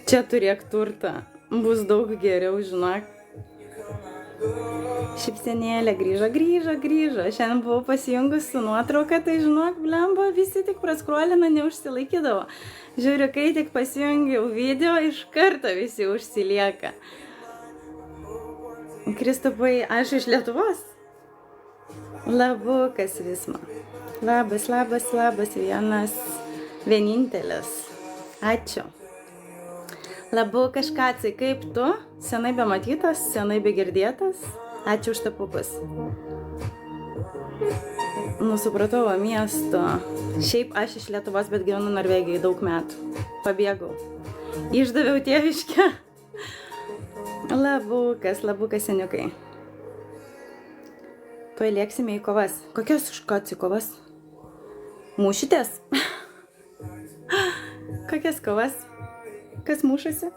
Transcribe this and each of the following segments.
Čia turėk turtą. Bus daug geriau, žinok. Šypsenėlė grįžo. Šiandien buvau pasijungus su nuotrauka, tai žinok, blemba, visi tik praskrolina, neužsilaikydavo. Žiūriu, kai tik pasijungiau video, iš karto visi užsilieka. Kristupai, aš iš Lietuvos. Labukas Visma. Labas, vienas, vienintelis. Ačiū. Labu kažkacai, kaip tu? Senai be matytas, senai be girdėtas. Ačiū už tapukus. Supratau, miesto. Šiaip aš iš Lietuvos, bet gyvenu Norvegijai daug metų. Pabėgau. Išdaviau tėviškę. Labukas seniukai. Tuoj lėksime į kovas. Kokios škocijų kovas? Mūšitės? Kokias kovas? Kas mušasi?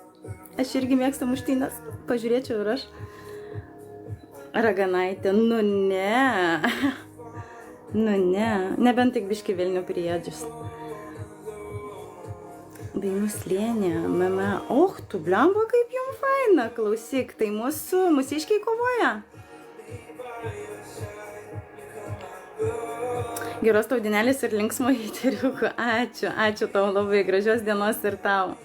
Aš irgi mėgstu muštynės. Pažiūrėčiau ir aš. Raganaitė, nu ne. Nebent tik biški Vilnių priedžius. Dainų slėnė, mama. Tu blemba, kaip jums faina. Klausyk, tai mūsiškiai kovoja. Geros tau dienelės ir linksmo įteriukų. Ačiū tau labai, gražios dienos ir tau.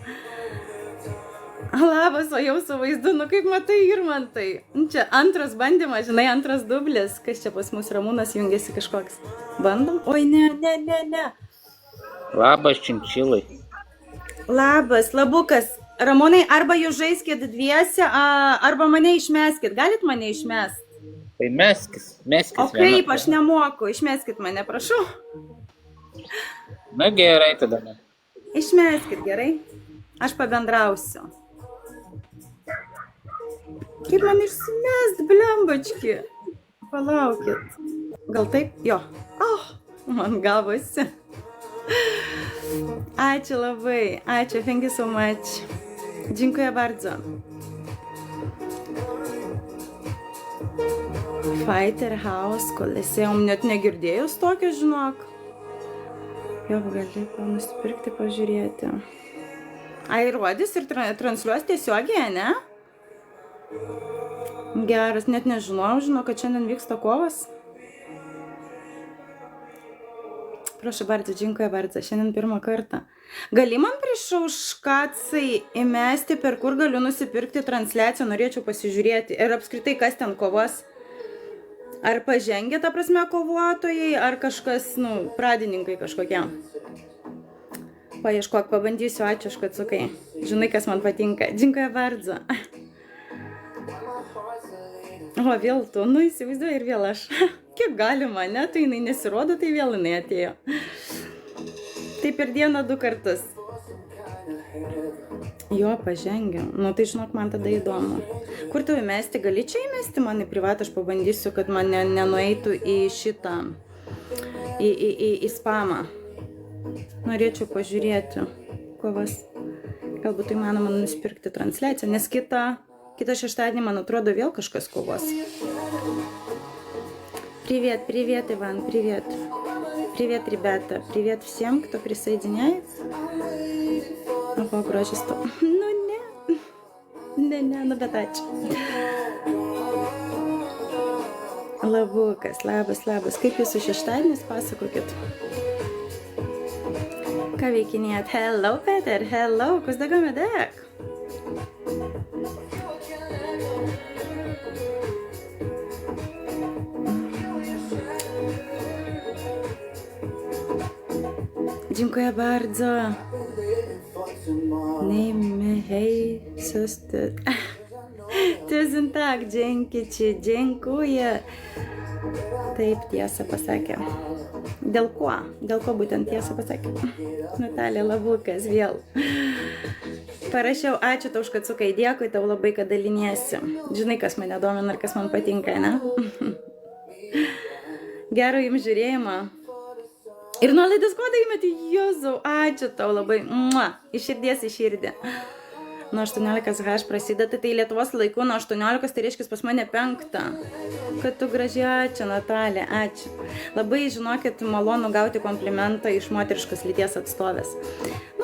Labas, o jau su vaizdu, kaip matai, Irmantai. Čia antras bandymas, žinai, antras dublis. Kas čia pas mus, Ramūnas jungiasi kažkoks. Bandom? Oi, ne. Labas, činčilai. Labas, labukas. Ramūnai, arba jūs žaiskit dviese, arba mane išmeskit. Galit mane išmest? Tai meskis. O kaip, aš nemoku. Išmeskit mane, prašau. Na gerai, tada ne. Išmeskit, gerai? Aš pabendrausiu. Kaip man išsimest, blembački? Palaukit. Gal taip? Jo. Man gavosi. Ačiū labai. Ačiū, thank you so much. Dziękuję bardzo. Fighter House, Kolesėjom, net negirdėjus tokio, žinok. Jo, gali nusipirkti, pažiūrėti. Rodys ir transliuos tiesiogiai, ne? Geras, net nežinau, kad šiandien vyksta kovas. Proszę bardzo, dziękuję bardzo, šiandien pirmą kartą. Gali man prašau škacai įmesti, per kur galiu nusipirkti transliaciją, norėčiau pasižiūrėti. Ir apskritai, kas ten kovos. Ar pažengė, ta prasme, kovotojai, ar kažkas, pradininkai kažkokie. Paieškok, pabandysiu, ačiū, škacukai. Žinai, kas man patinka. Dziękuję bardzo. O, vėl tu, įsivaizduoju ir vėl aš. Kiek galima, ne? Tai jinai nesirodo, tai vėl jinai atėjo. Tai per dieną 2 kartus. Jo, pažengiam. Tai žinok, man tada įdomu. Kur tu įmesti? Gali čia įmesti man į privatą? Aš pabandysiu, kad man nenueitų į šitą, į spamą. Norėčiau pažiūrėti kovas. Galbūt įmanoma nusipirkti transliaciją, nes kitą šeštadienį, man atrodo, vėl kažkas kovos. Привет, Иван, привет. Привет, ребята. Привет всем, кто присоединяется. Ого, грозисто. Не, bet ačiū. Labukas, labas. Kaip jūsų šeštadienis, pasakokit. Ką veikinėjat? Hello, Peter, hello, kas daga medek? Dziękuję bardzo. Hej, sister. Tusen tak, dzięki ci, dziękuję. Taip, tiesą pasakė. Dėl ko būtent tiesą pasakė? Natalija, labukas, vėl. Parašiau, ačiū tau, škacukai, dėkui tau labai, kad daliniesi. Žinai, kas mane domina ir kas man patinka, ne? Gero jums žiūrėjimą. Ir nuolaidos kodą įmeti, Jėzau, ačiū tau labai. Iš širdies į širdį. Nuo 18H prasideda, tai Lietuvos laiku nuo 18, tai reiškia pas mane 5. Kad tu gražiai, ačiū, Natalija, ačiū. Labai, žinokit, malonu gauti komplimentą iš moteriškos lyties atstovės.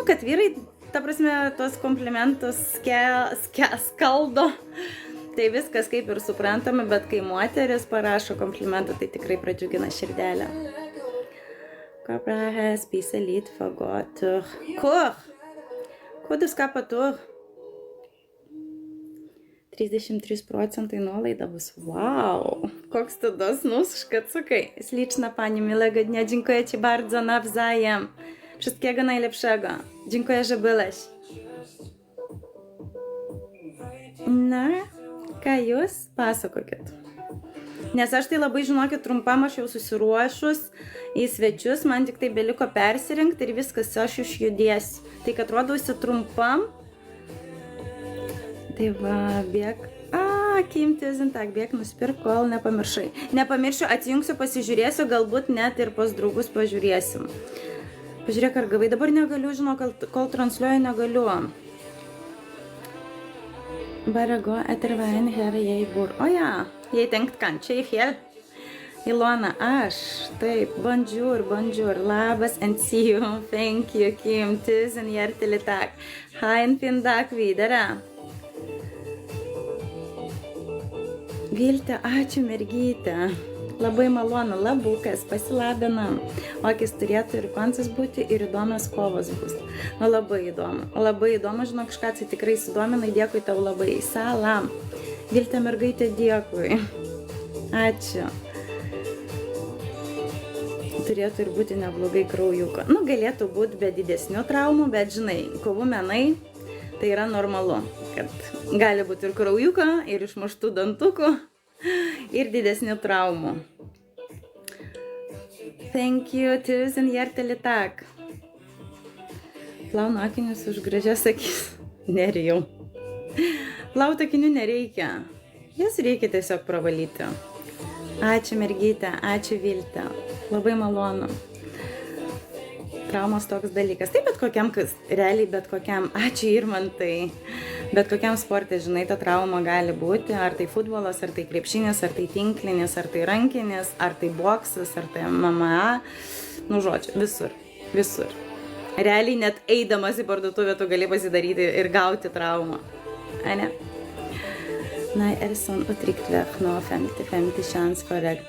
Kad vyrai ta prasme, tuos komplimentus skaldo. Tai viskas kaip ir suprantama, bet kai moteris parašo komplimentą, tai tikrai pradžiugina širdelę. Cobra has spise litt for godt. Kur du skal på tur? 33% nuolaida bus. Wow! Koks tu dosnus, szkacukai. Śliczna pani, miłego dnia. Dziękuję ci bardzo, nawzajem. Wszystkiego najlepszego. Dziękuję, że byłeś. Na, ką jūs pasakokit? Nes aš tai labai, žinokit, trumpam aš jau susiruošus į svečius, man tik tai beliko persirinkti ir viskas, aš išjudėsiu. Tai kad rodausi trumpam. Tai va, bėg. Kim Tusentak, bėg, nusipirk, kol nepamiršai. Nepamiršiu, atsijungsiu, pasižiūrėsiu, galbūt net ir pas draugus pažiūrėsim. Pažiūrėk, ar gavai. Dabar negaliu, žinau, kol transliuoju, negaliu. Bara gå etter veien her jeg bor. O ja, jeg tenkte kanskje i fjell. Ilona, aš. Taip, bonjour, labas and see you. Thank you, Kim. Tusen hjertelig takk. Ha en fin dag videre. Vilte, ačiū mergytė. Labai malonu, labukas, pasilabinam. Okis turėtų ir koncas būti, ir įdomios kovos bus. Nu, labai įdomu. Labai įdomu, žinok, kažką tai tikrai sudominai, dėkui tau labai. Salam. Vilte mergaitė, dėkui. Ačiū. Turėtų ir būti neblogai kraujuko. Nu, galėtų būti be didesnių traumų, bet žinai, kovų menai, tai yra normalu, kad gali būti ir kraujuko, ir išmuštų dantukų. Ir didesnių traumų. Thank you, tusen hjertelig takk. Plaunu akinius už gražias akis. Nerijau. Plauti akinių nereikia. Jas reikia tiesiog pravalyti. Ačiū mergytė, ačiū Vilte. Labai malonu. Traumos toks dalykas. Taip, bet kokiam, realiai bet kokiam. Ačiū Irmantai. Bet kokiam sportė, žinai, ta trauma gali būti, ar tai futbolas, ar tai krepšinis, ar tai tinklinis, ar tai rankinis, ar tai boksas, ar tai MMA. Nu, žodžiu, visur. Realiai net eidamas į parduotuvę tu gali pasidaryti ir gauti traumą. Ane? Nei, sånn uttrykt vekk nå 50-50 sjans for regn.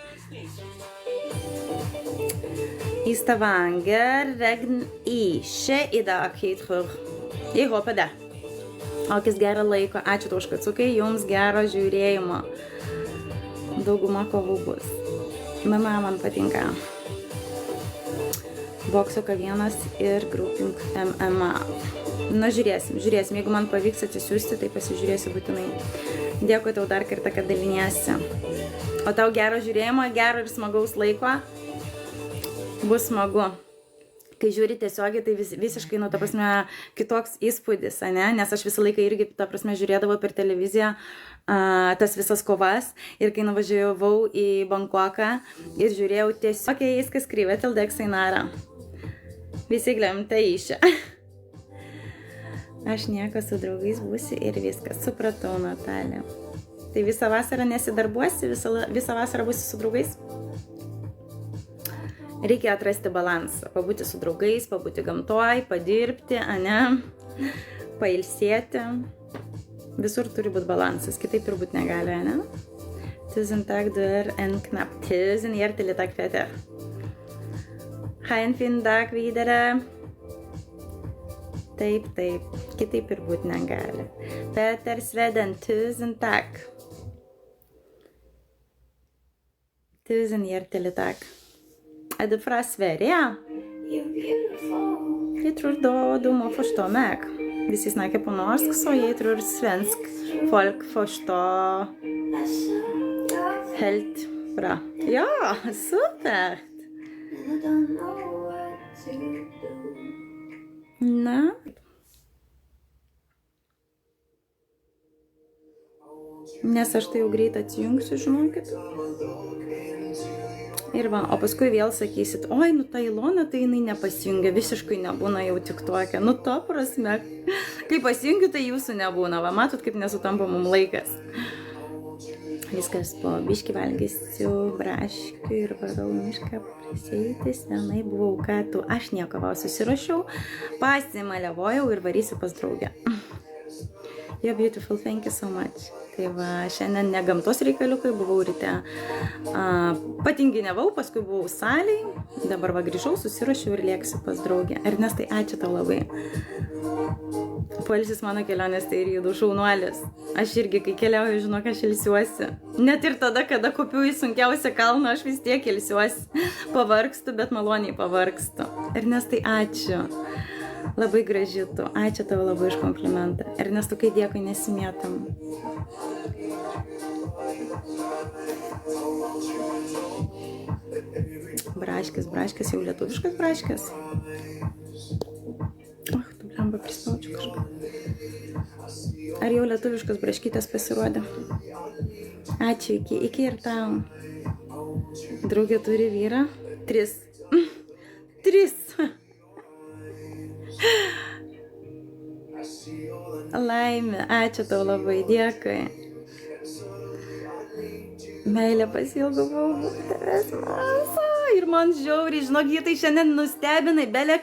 I Stavanger regn ikke i dag, jeg tror. Jeg håper det. Okis gerą laiko, ačiū tau škacukai, jums gero žiūrėjimo. Dauguma kovų bus. MMA man patinka. Bokso K1 ir Grouping MMA. Na, žiūrėsim. Jeigu man pavyks atsisiųsti, tai pasižiūrėsiu būtinai. Dėkui tau dar kartą, kad daliniesi. O tau gero žiūrėjimo, gero ir smagaus laiko. Bus smagu. Kai žiūri tiesiogiai, tai visiškai, nu, ta prasme, kitoks įspūdis, ne? Nes aš visą laiką irgi, ta prasme, žiūrėdavau per televiziją tas visas kovas. Ir kai nuvažiavau į Bankoką ir žiūrėjau tiesiog, okay, viskas kryvė, tildek Sainara. Visi glemte išę. Aš nieko su draugais būsiu ir viskas. Supratau, Natalija. Tai visą vasarą nesidarbuosi, visą vasarą būsi su draugais? Reikia atrasti balansą, pabūti su draugais, pabūti gamtoj, padirbti, ane, pailsėti. Visur turi būti balansas, kitaip ir būti negali, ane? Tusen takk, du en knapp. Tusen hjertelig takk, Peter. Ha en fin dag videre. Taip, kitaip ir būti negali. Peter Sveden, tusen takk. Tusen hjertelig takk. Er du fra Sverige? Jeg tror du må forstå meg. Hvis jeg snakker på norsk, så jeg tror svensk folk forstår helt bra. Ja, supert! Na? Nes aš tai jau greit atsijungsiu, žinokit. Ir va, o paskui vėl sakysit, oi, nu ta Ilona, tai jinai nepasijungia, visiškai nebūna jau tik tokia. Nu, to prasme, kai pasijungiu, tai jūsų nebūna. Va, matot, kaip nesutampa mum laikas. Viskas po biškį valgysiu braškių ir varau mišką prasieiti. Senai buvau, kad tu, aš nieko va susirašiau, pasimaliavojau ir varysiu pas draugę. You're beautiful, thank you so much. Tai va, šiandien ne gamtos reikaliukai, buvau ryte, patinginiavau, paskui buvau salėj, dabar va grįžau, susirašiau ir lėksiu pas draugę. Ernestai, ačiū tau labai. Poilsis mano kelionės tai rydų šaunuolis. Aš irgi, kai keliauju, žinok, aš ilsiuosi. Net ir tada, kada kopiu į sunkiausią kalną, aš vis tiek ilsiuosi. Pavargstu, bet maloniai pavargstu. Ernestai, ačiū. Labai graži tu. Ačiū tavo labai už komplimentą. Ernestu, kai dėkui, nesimėtam. Braškės, jau lietuviškas braškės. Tu blemba, prispaučiu kažką. Ar jau lietuviškas braškytės pasirodė? Ačiū, iki ir tau. Draugė turi vyrą? 3. 3. Laimė, ačiū tau labai, dėkui. Meilė pasilgau tavęs, masa. Ir man žiauriai, žinok, jie tai šiandien nustebinai, belė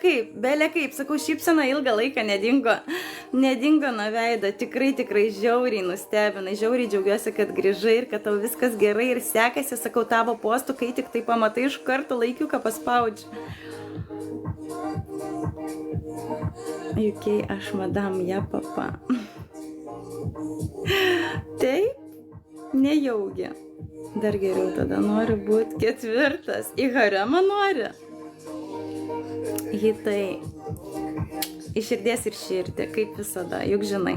kaip, sakau, šypsena ilgą laiką nedingo nuo veido, tikrai žiauriai nustebinai, žiauriai džiaugiuosi, kad grįžai ir kad tau viskas gerai ir sekasi, sakau, tavo postų, kai tik tai pamatai iš karto laikiuką paspaudžiu. UK, aš madam, ja papa. Taip, nejaugi. Dar geriau tada noriu būti 4. Į haremą nori? Hitai. Iš širdies ir širdį, kaip visada, juk žinai.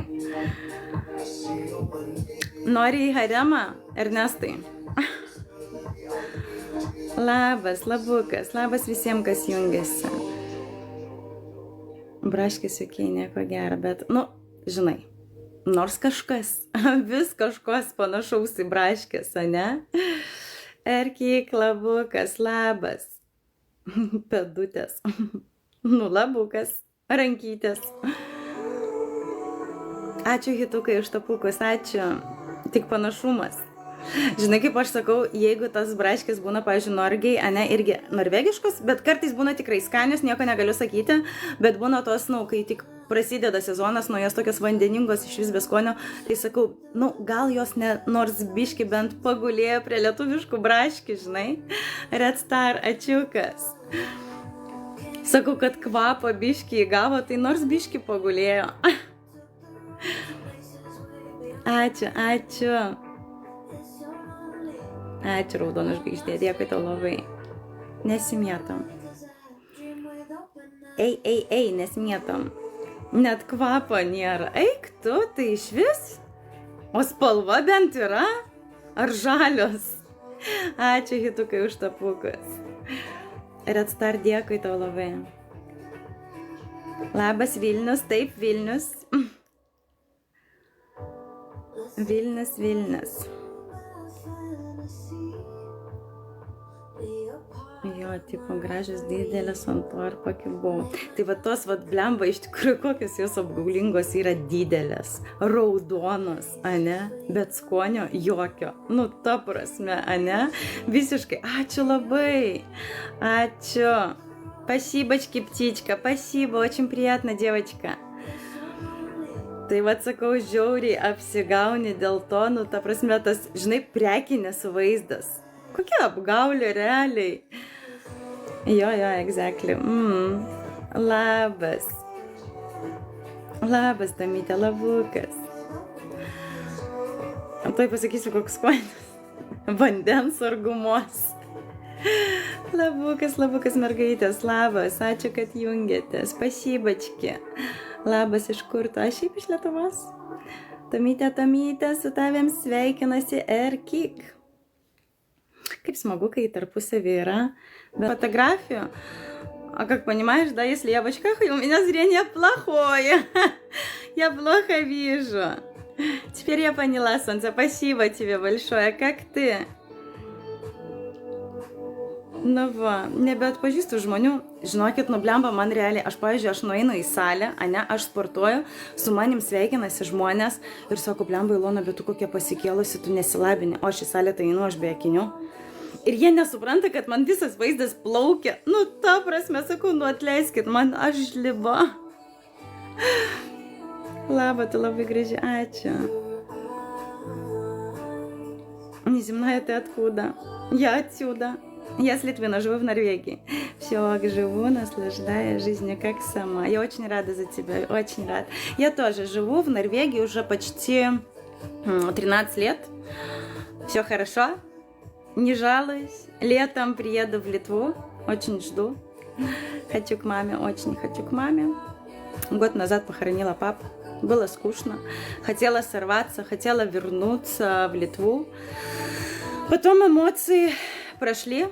Nori į haremą, Ernestai? Labas, labukas, labas visiems, kas jungiasi. Braškės jokiai nieko gero, bet, žinai. Nors kažkas, vis kažkas panašaus į braškės, ane? Erkyk, labukas, labas. Pedutės. Labukas, rankytės. Ačiū hitukai už tapukus, ačiū. Tik panašumas. Žinai, kaip aš sakau, jeigu tas braškės būna, pavyzdžiui, norgiai, ane, irgi norvegiškos, bet kartais būna tikrai skanios, nieko negaliu sakyti, bet būna tos, kai tik prasideda sezonas, jos tokios vandeningos iš vis be skonio, tai sakau, gal jos nors biški bent pagulėjo prie lietuviškų braškių, žinai. Red Star, ačiukas. Sakau, kad kvapą biški įgavo, tai nors biški pagulėjo. Ačiū. Ačiū, raudona žvaigždė, dėkui tau labai. Nesimėtam. Ei, nesimėtam. Net kvapo nėra. Eik tu, tai iš vis? O spalva bent yra? Ar žalios? Ačiū hitukai už tapukas. Red Star, dėkui tau labai. Labas Vilnius, taip Vilnius. Vilnius. Jo, tipo, gražios didelės ant to ir pakibau. Tai va tos, blemba, iš tikrųjų, kokios jos apgaulingos yra didelės, raudonos, ane, bet skonio jokio. Ta prasme, ane, visiškai. Ačiū labai, ačiū. Спасибочки, птичка, спасибо, очень приятно, девочка. Tai va, sakau, žiauriai apsigauni dėl to, ta prasme, tas, žinai, prekinės vaizdas. Kokia apgaulė realiai? Jo, exactly. Labas. Labas, Tamytė, labukas. Tuoj pasakysiu, koks skonis. Vandens ar gumos. Labukas, mergaitės, labas. Ačiū, kad jungiatės. Pasibački. Labas, iš kur tu? Aš šiaip iš Lietuvos. Tamytė, su tavim sveikinasi Erkyk. Kaip смогу, kai tarpusavį yra. Без фотографию. А как понимаешь, да, если я в очках, у меня зрение плохое. Я плохо вижу. Теперь я поняла, солнце. Спасибо тебе большое. Как ты? Na va, nebeatpažįstu žmonių. Žinokit, nublemba man realiai. Aš, pavyzdžiui, aš nueinu į salę, ane, aš sportuoju, su manim sveikinasi žmonės ir sako, blemba Ilona, bet tu kokia pasikėlusi, tu nesilabini. O aš į salę tai einu, aš be akinių. Ir jie nesupranta, kad man visas vaizdas plaukia. Nu, ta prasme, sakau, nu atleiskit, man aš žliba. Laba, tu labai graži, ačiū. Неземная ты откуда? Я отсюда. Я с Литвина, живу в Норвегии. Все, живу, наслаждаясь жизнью как сама. Я очень рада за тебя, очень рада. Я тоже живу в Норвегии уже почти 13 лет. Все хорошо, не жалуюсь. Летом приеду в Литву, очень жду. Хочу к маме, очень хочу к маме. Год назад похоронила папу. Было скучно. Хотела сорваться, хотела вернуться в Литву. Потом эмоции прошли.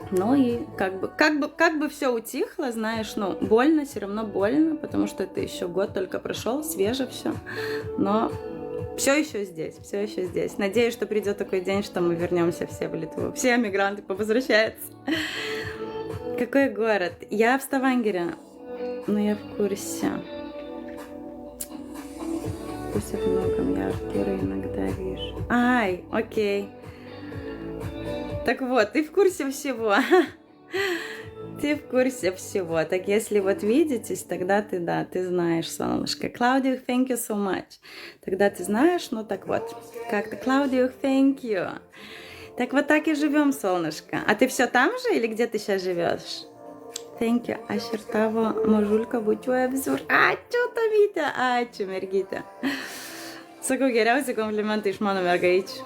Ну и как бы все утихло, знаешь, ну, больно, все равно больно, потому что это еще год только прошел, свеже все. Но все еще здесь, все еще здесь. Надеюсь, что придет такой день, что мы вернемся все в Литву. Все эмигранты повозвращаются. Какой город? Я в Ставангере, но я в курсе. Пусть в многом я Артура иногда вижу. Ай, окей. Так вот, ты в курсе всего. Ты в курсе всего. Так если вот видитесь, тогда ты, да, ты знаешь, солнышко. Клаудио, thank you so much. Тогда ты знаешь, ну так вот. Как-то, Клаудио, thank you. Так вот так и живем, солнышко. А ты все там же или где ты сейчас живешь? Thank you. Aš ir tavo mažulka bučiuoja visur. Ačiū, Tamytė. Ačiū, mergytė. Sakau, geriausi komplimentai iš mano mergaičių.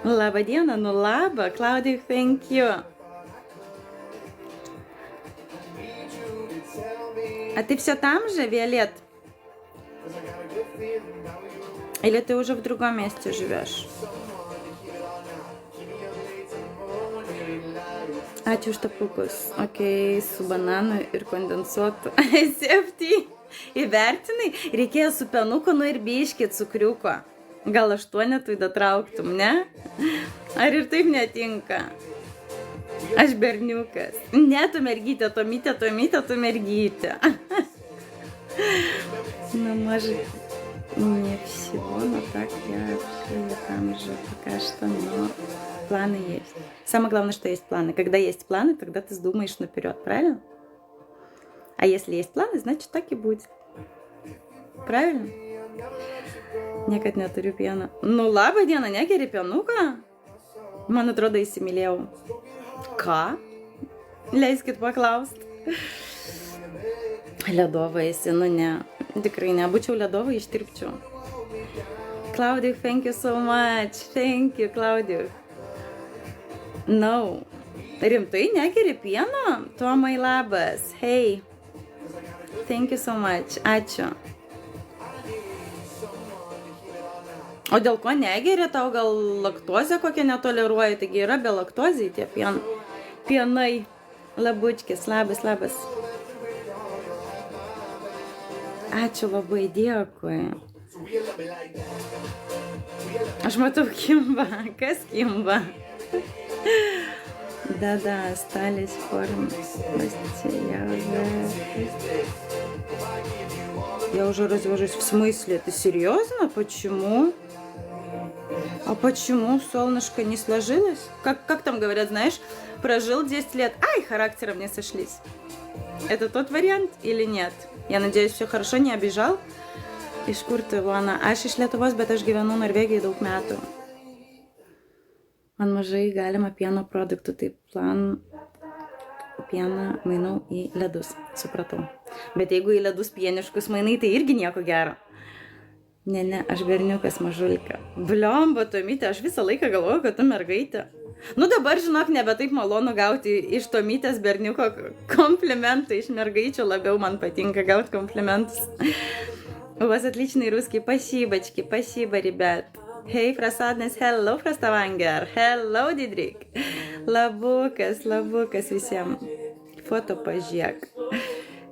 Labą dieną, nu labą. Claudia, thank you. А ты все там же, Виолет? Или ты уже в другом месте живешь? Ačiū už tapukus. Ok, su bananu ir kondensuotu. Sefty. Įvertinai? Reikėjo su penuku, nu ir biškit cukriuko. Gal 8 datrauktum, ne? Ar ir taip netinka? Aš berniukas. Ne, tu mergytė, Tomytė, tu mergytė. Ну, может, не всего, но так я там же пока что, но планы есть. Самое главное, что есть планы. Когда есть планы, тогда ты думаешь наперед, правильно? А если есть планы, значит так и будет. Правильно? Niekad neturiu pieno. Nu, labą dieną, negeri pienuką? Man atrodo, įsimylėjau. Ką? Leiskit paklausti. Ledova esi, nu ne. Tikrai ne. Būčiau ledova, ištirpčiau. Claudia, thank you so much. Thank you, Claudia. No. Rimtai negeri pieno? Tomai, labas. Hey. Thank you so much. Ačiū. O dėl ko negeri? Tau gal laktozę kokią netoleruoji? Taigi yra be laktozijai tie pienai. Labučkis, labas, labas. Ačiū labai, dėkui. Aš matau kimba. Kas kimba? Да, остались формы. Я уже развожусь. В смысле? Ты серьезно? Почему? А почему, солнышко, не сложилось? Как там говорят, знаешь, прожил 10 лет, ай, характером не сошлись. Это тот вариант или нет? Я надеюсь, все хорошо, не обижал? Iš kur tu, Ilona? Aš iš Lietuvos, bet aš gyvenu Norvegijai daug metų. Man mažai galima pieno produktų, taip pieną mainau į ledus, supratau. Bet jeigu į ledus pieniškus mainai, tai irgi nieko gero. Ne, aš berniukas mažulka. Bliomba, Tomytė, aš visą laiką galvoju, kad tu mergaitė. Nu dabar, žinok, nebe taip malonu gauti iš Tomytės berniuko komplimentų, iš mergaičių labiau man patinka gauti komplimentus. У вас отличный русский. Спасибочки, спасибо, ребят. Hey, Prasadnes, hello, Prastavangер. Hello, Didrik. Labukas visiems. Foto pažiūrėk.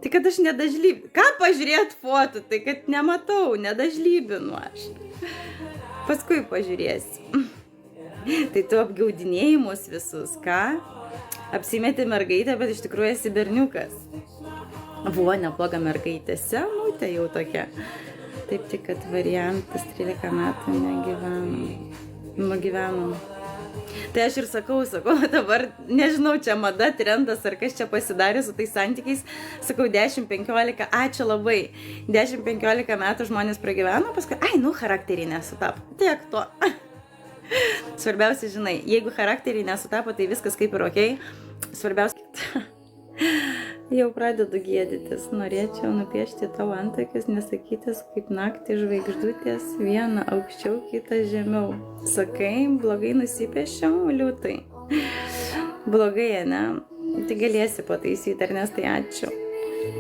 Tai kad aš nedažlybinu. Ką pažiūrėt foto? Tai kad nematau, nedažlybinu aš. Paskui pažiūrėsiu. Tai tu apgaudinėjimus visus, ką? apsimeti mergaitę, bet iš tikrųjų esi berniukas. Buvo nebloga mergaitė, senutė jau tokia. Taip tik, kad variantas 13 metų nugyvenom. Tai aš ir sakau, dabar nežinau, čia mada, trendas ar kas čia pasidarė su tais santykiais. Sakau, 10-15, ačiū labai. 10-15 metų žmonės pragyveno, paskui, charakteriai nesutapo. Tiek to. Svarbiausia, žinai, jeigu charakteriai nesutapo, tai viskas kaip ir okei. Svarbiausia, jau pradedu gėdytis. Norėčiau nupiešti tavo antakius, nesakytis kaip naktį žvaigždutės, vieną aukščiau, kitą žemiau. Sakai, blogai nusipiešiau, liūtai. Blogai, ne? Tai galėsi pataisyti, Ernestai, ačiū.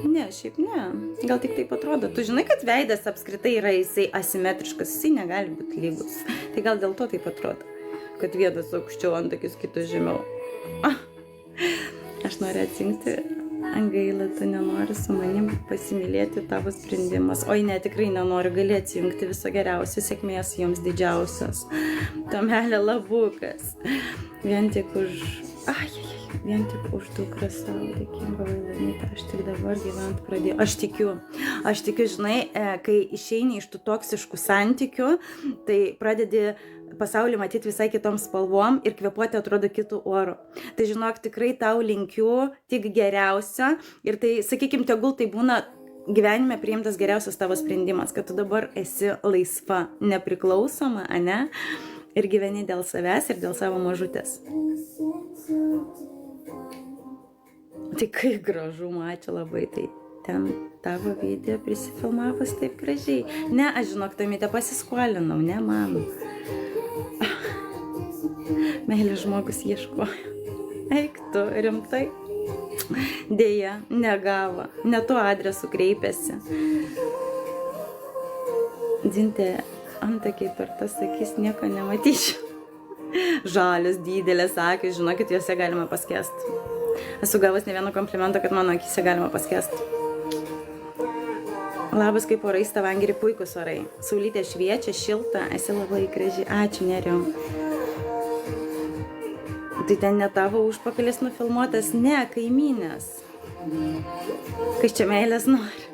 Ne, šiaip ne. Gal tik taip atrodo. Tu žinai, kad veidas apskritai yra jisai asimetriškas, jisai negali būti lygus. Tai gal dėl to taip atrodo, kad vienas aukščiau antakis, kitas žemiau. Aš noriu atsinkti, gaila, tu nenori su manim pasimylėti, tavo sprendimas. Oi, ne, tikrai nenoriu, gali atsijungti, viso geriausio, sėkmės jums didžiausios. Tomelė Labukas. Vien tik už dukrą savo dėkinga Vailamytė, aš tik dabar gyventi pradėjau. Aš tikiu, žinai, kai išeini iš tų toksiškų santykių, tai pradedi pasaulį matyti visai kitom spalvom ir kvėpuoti atrodo kitų orų. Tai žinok, tikrai tau linkiu tik geriausio ir tai, sakykim, tegul tai būna gyvenime priimtas geriausias tavo sprendimas, kad tu dabar esi laisva, nepriklausoma, ane? Ir gyveni dėl savęs ir dėl savo mažutės. Tai kaip gražu, ačiū labai, tai ten tavo video prisifilmavus taip gražiai. Ne, aš žinok, Tamytė pasiskolinau, ne man. Meilės žmogus ieškojo. Eik tu, rimtai. Deja, negavo, ne tuo adresu kreipėsi. Dzintė, antakiai per tas akis nieko nematyčiau. Žalios, didelės akis, žinokit, juose galima paskesti. Esu gavus ne vieno komplimento, kad mano akise galima paskesti. Labas, kaip orai, Stavangeri, puikus orai. Saulytė šviečia, šilta, esi labai graži. Ačiū, Neriau. Tai ten ne tavo užpakalis nufilmuotas, ne, kaimynės. Kas čia meilės nori?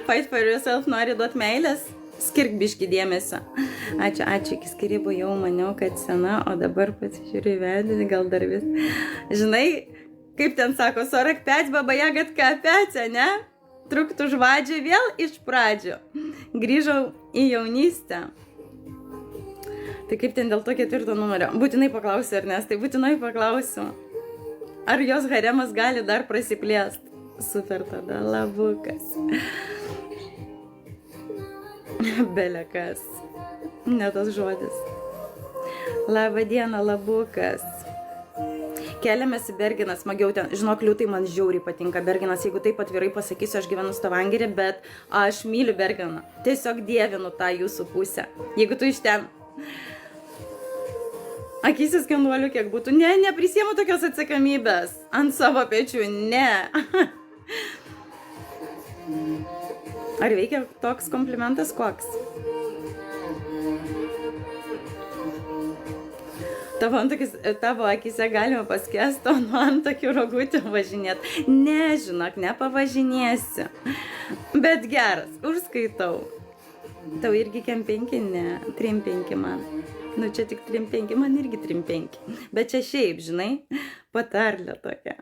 Fight for yourself nori duoti meilės? Skirk biškį dėmesio. Ačiū, iki skirybų jau maniau, kad sena, o dabar pasižiūriu į vedinį, gal dar vis. Žinai, kaip ten sako, sorak peć, baba jagat ką pečia, ne? Truktų žvadžių vėl iš pradžių. Grįžau į jaunystę. Tai kaip ten dėl to 4 numerio? Būtinai paklausiu, Ernestai, būtinai paklausiu. Ar jos haremas gali dar prasiplėst? Super tada, Labukas. Belekas. Ne tas žodis. Labą dieną, Labukas. Keliamės į Bergeną, smagiau ten. Žinok, liūtai man žiauriai patinka Bergenas. Jeigu taip atvirai pasakysiu, aš gyvenu Stavangerį, bet aš myliu Bergeną. Tiesiog dievinu tą jūsų pusę. Jeigu tu iš ten... Akysis skenduolių kiek būtų. Ne, neprisiemu tokios atsakomybės. Ant savo pečių, ne. Ar veikia toks komplimentas koks? Tavo akise galima paskesti, o nuo antakių rogutį važinėti. Ne, žinok, nepavažinėsiu. Bet geras, užskaitau. Tau irgi kem 5, ne, 3-5 man. Nu, čia tik 3-5, man irgi 3-5. Bet čia šiaip, žinai, patarlė tokia.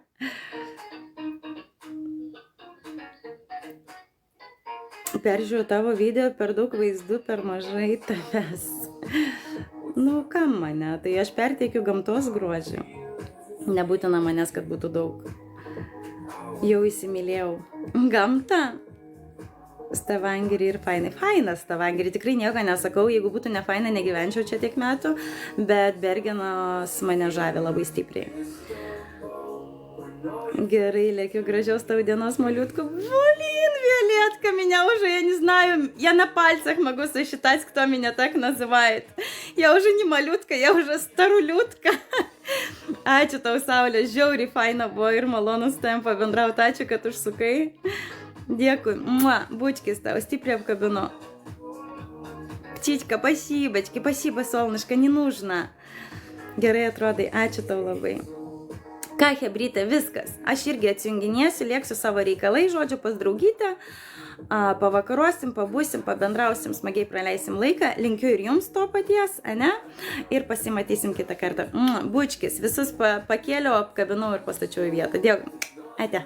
Peržiūrėjau tavo video, per daug vaizdų, per mažai tavęs. Nu, kam mane? Tai aš perteikiu gamtos grožį. Nebūtina manęs, kad būtų daug. Jau įsimylėjau. Gamtą? Stavangerį ir fainai. Fainas Stavangerį, tikrai nieko nesakau, jeigu būtų ne faina, negyvenčiau čia tiek metų, bet Bergenas mane žavi labai stipriai. Gerai, леки, gražiaus tau dienos, малютка. Блин, Виолетка, меня уже, я не знаю, я на пальцах могу сосчитать, кто меня так называет. Я уже не малютка, я уже starulютка. Ačiū tau, Saulė, žiauriai faina buvo ir malonu su tavim pabendrauti, ačiū, kad užsukai. Дякую. Бучки стал, стипри обкабину. Птичка, спасибочки, спасибо, солнышко, не нужно. Gerai atrodai, ačiū tau labai. Ką, hebrytė, viskas. Aš irgi atsijunginėsiu, lėksiu savo reikalai, žodžiu, pas draugytę. Pavakaruosim, pabūsim, pabendrausim, smagiai praleisim laiką. Linkiu ir jums to paties, ane? Ir pasimatysim kitą kartą. Bučkis, visus pakėliau, apkabinau ir pastačiau į vietą. Dėkui. Ate.